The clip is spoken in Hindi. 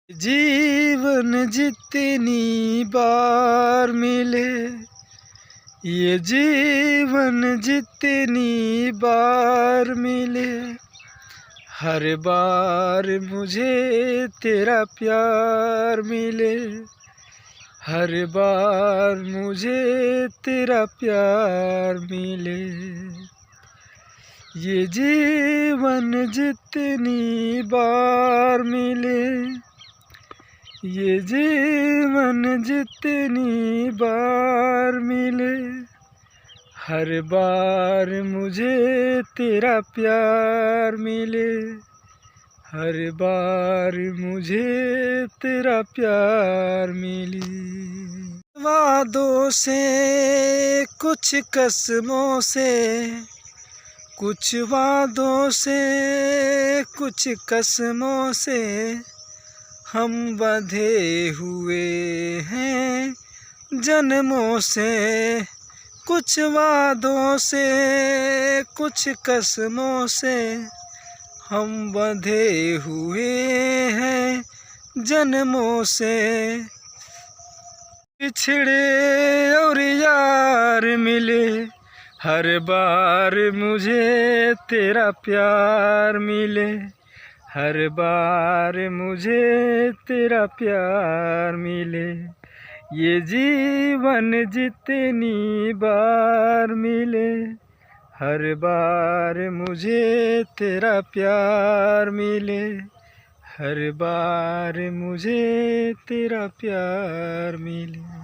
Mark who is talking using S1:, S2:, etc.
S1: जीवन जितनी बार मिले, ये जीवन जितनी बार मिले, हर बार मुझे तेरा प्यार मिले, हर बार मुझे तेरा प्यार मिले। ये जीवन जितनी बार मिले, ये जीवन जितनी बार मिले, हर बार मुझे तेरा प्यार मिले, हर बार मुझे तेरा प्यार मिले। वादों से कुछ कसमों से, कुछ वादों से कुछ कसमों से हम बंधे हुए हैं जन्मों से। कुछ वादों से कुछ कसमों से हम बंधे हुए हैं जन्मों से। बिछड़े और यार मिले, हर बार मुझे तेरा प्यार मिले, हर बार मुझे तेरा प्यार मिले। ये जीवन जितनी बार मिले, हर बार मुझे तेरा प्यार मिले, हर बार मुझे तेरा प्यार मिले।